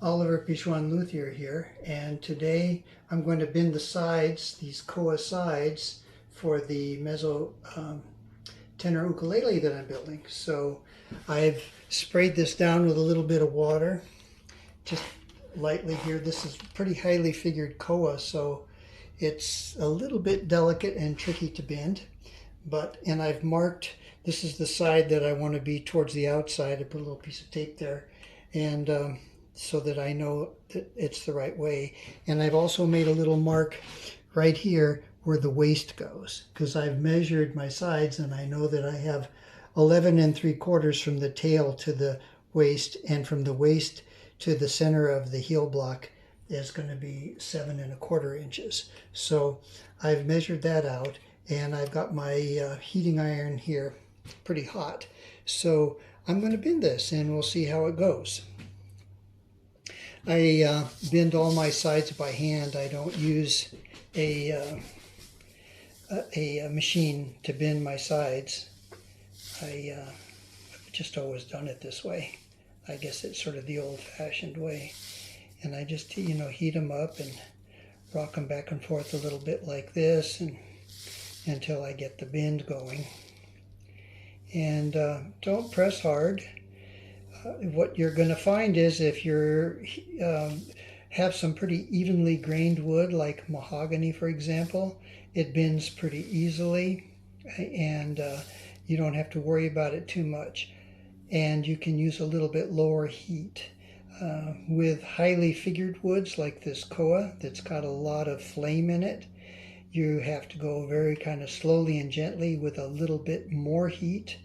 Oliver Pichuan Luthier here, and today I'm going to bend the sides, these koa sides, for the mezzo tenor ukulele that I'm building. So I've sprayed this down with a little bit of water, just lightly here. This is pretty highly figured koa, so it's a little bit delicate and tricky to bend. And I've marked, this is the side that I want to be towards the outside. I put a little piece of tape there, and so that I know that it's the right way. And I've also made a little mark right here where the waist goes, because I've measured my sides and I know that I have 11 3/4 from the tail to the waist, and from the waist to the center of the heel block is going to be 7 1/4 inches. So I've measured that out, and I've got my heating iron here pretty hot. So I'm going to bend this and we'll see how it goes. I bend all my sides by hand. I don't use a machine to bend my sides. I've just always done it this way. I guess it's sort of the old-fashioned way. And I just, heat them up and rock them back and forth a little bit like this, and until I get the bend going. And don't press hard. What you're going to find is if you have some pretty evenly grained wood, like mahogany, for example, it bends pretty easily, and you don't have to worry about it too much. And you can use a little bit lower heat. With highly figured woods like this koa that's got a lot of flame in it, you have to go very kind of slowly and gently with a little bit more heat.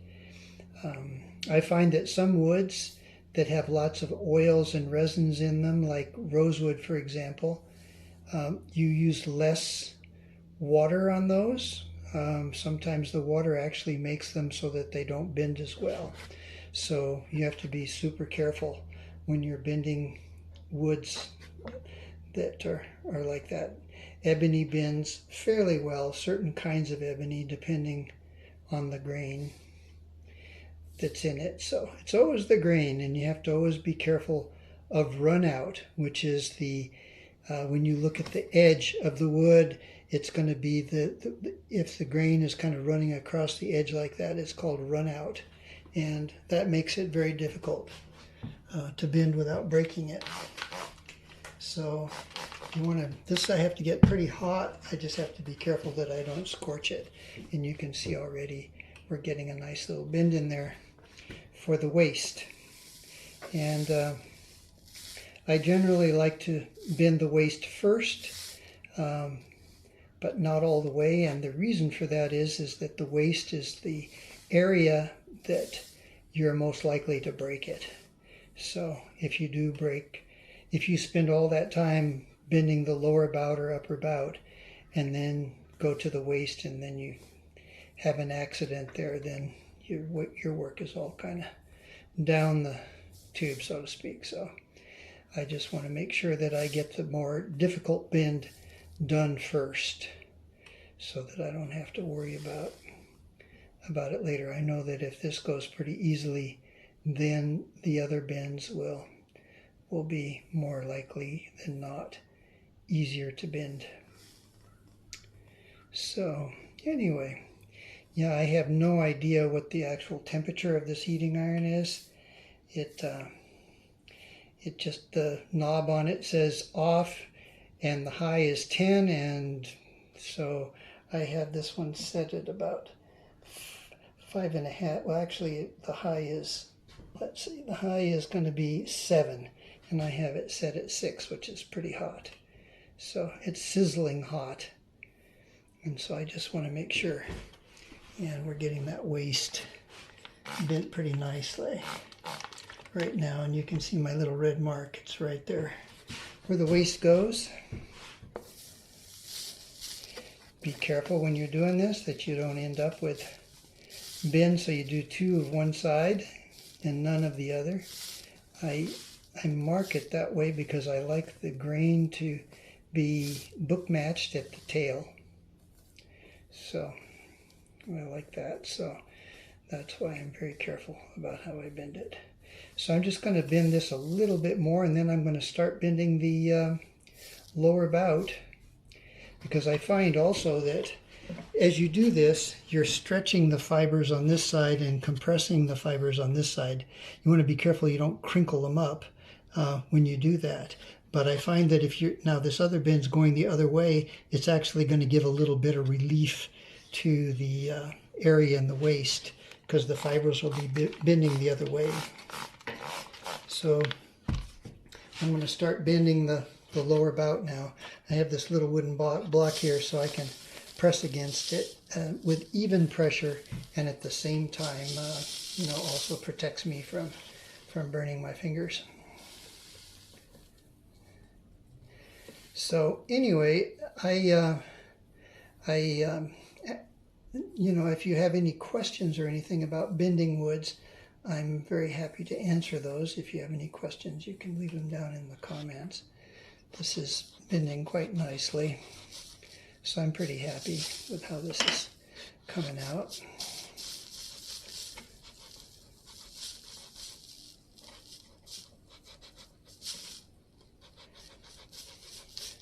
I find that some woods that have lots of oils and resins in them, like rosewood, for example, you use less water on those. Sometimes the water actually makes them so that they don't bend as well. So you have to be super careful when you're bending woods that are like that. Ebony bends fairly well, certain kinds of ebony, depending on the grain that's in it. So it's always the grain, and you have to always be careful of run out, which is the when you look at the edge of the wood, it's going to be if the grain is kind of running across the edge like that, it's called run out, and that makes it very difficult to bend without breaking it. So you want to, this I have to get pretty hot. I just have to be careful that I don't scorch it. And you can see already we're getting a nice little bend in there for the waist. And I generally like to bend the waist first, but not all the way. And the reason for that is that the waist is the area that you're most likely to break it. So if you spend all that time bending the lower bout or upper bout, and then go to the waist, and then you have an accident there, then your work is all kind of down the tube, so to speak. So I just want to make sure that I get the more difficult bend done first, so that I don't have to worry about it later. I know that if this goes pretty easily, then the other bends will be more likely than not easier to bend. So anyway, yeah, I have no idea what the actual temperature of this heating iron is. It just, the knob on it says off, and the high is 10, and so I have this one set at about 5.5. Well, actually, the high is, let's see, the high is going to be 7, and I have it set at 6, which is pretty hot. So it's sizzling hot, and so I just want to make sure. And we're getting that waist bent pretty nicely right now, and you can see my little red mark. It's right there where the waist goes. Be careful when you're doing this that you don't end up with bend, so you do 2 of one side and none of the other. I mark it that way because I like the grain to be book matched at the tail. So I like that. So that's why I'm very careful about how I bend it. So I'm just going to bend this a little bit more, and then I'm going to start bending the lower bout, because I find also that as you do this, you're stretching the fibers on this side and compressing the fibers on this side. You want to be careful you don't crinkle them up when you do that. But I find that if you're, now this other bend's going the other way, it's actually going to give a little bit of relief to the area in the waist, because the fibers will be bending the other way. So I'm going to start bending the lower bout now. I have this little wooden block here so I can press against it with even pressure, and at the same time, also protects me from burning my fingers. So anyway, if you have any questions or anything about bending woods, I'm very happy to answer those. If you have any questions, you can leave them down in the comments. This is bending quite nicely, so I'm pretty happy with how this is coming out.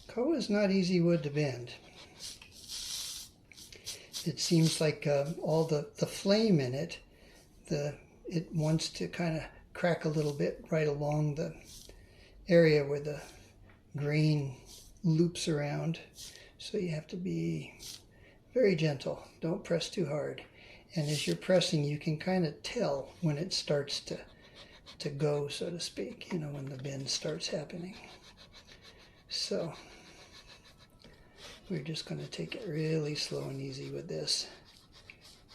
Koa is not easy wood to bend. It seems like all the flame in it, it wants to kind of crack a little bit right along the area where the grain loops around. So you have to be very gentle. Don't press too hard. And as you're pressing, you can kind of tell when it starts to go, so to speak, when the bend starts happening. So we're just going to take it really slow and easy with this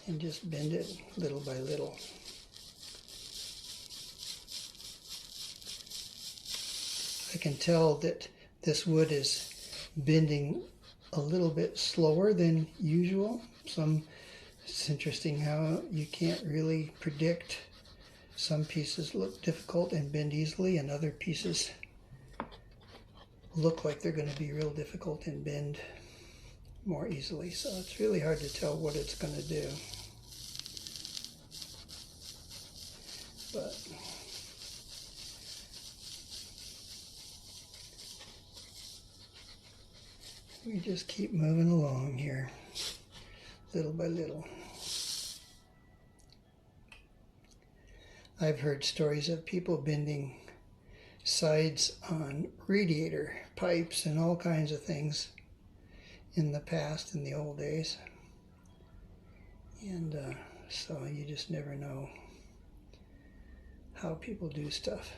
and just bend it little by little. I can tell that this wood is bending a little bit slower than usual. It's interesting how you can't really predict. Some pieces look difficult and bend easily, and other pieces look like they're going to be real difficult and bend more easily. So it's really hard to tell what it's going to do. But we just keep moving along here, little by little. I've heard stories of people bending sides on radiator pipes and all kinds of things in the past, in the old days. And so you just never know how people do stuff.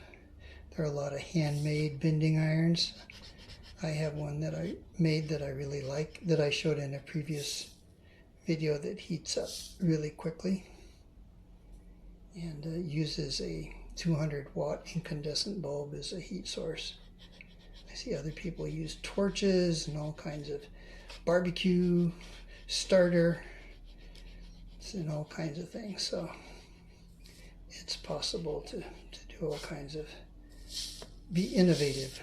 There are a lot of handmade bending irons. I have one that I made that I really like, that I showed in a previous video, that heats up really quickly and uses a 200-watt incandescent bulb as a heat source. I see other people use torches and all kinds of barbecue starter and all kinds of things. So it's possible to do all kinds of, be innovative.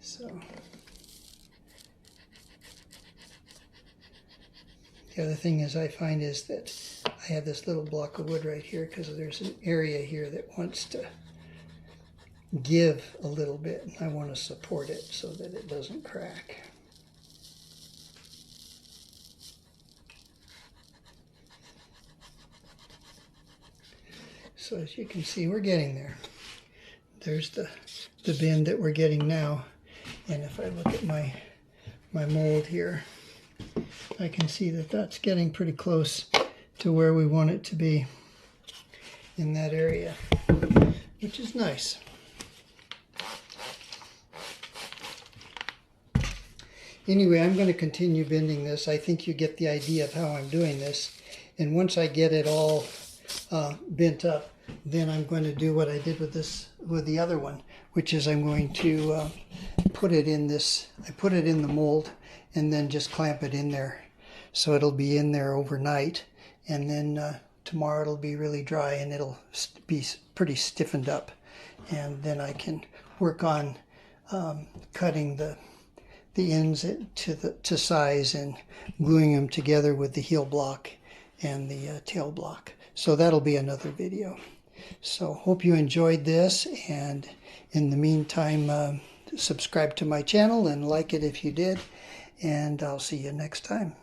So the other thing is I find is that I have this little block of wood right here because there's an area here that wants to give a little bit, and I want to support it so that it doesn't crack. So as you can see, we're getting there. There's the bend that we're getting now. And if I look at my mold here, I can see that that's getting pretty close to where we want it to be in that area, which is nice. Anyway, I'm going to continue bending this. I think you get the idea of how I'm doing this. And once I get it all bent up, then I'm going to do what I did with the other one, which is I'm going to put it in this. I put it in the mold and then just clamp it in there. So it'll be in there overnight, and then tomorrow it'll be really dry and it'll be pretty stiffened up. And then I can work on cutting the the ends to size and gluing them together with the heel block and the tail block. So that'll be another video. So hope you enjoyed this, and in the meantime, subscribe to my channel and like it if you did, and I'll see you next time.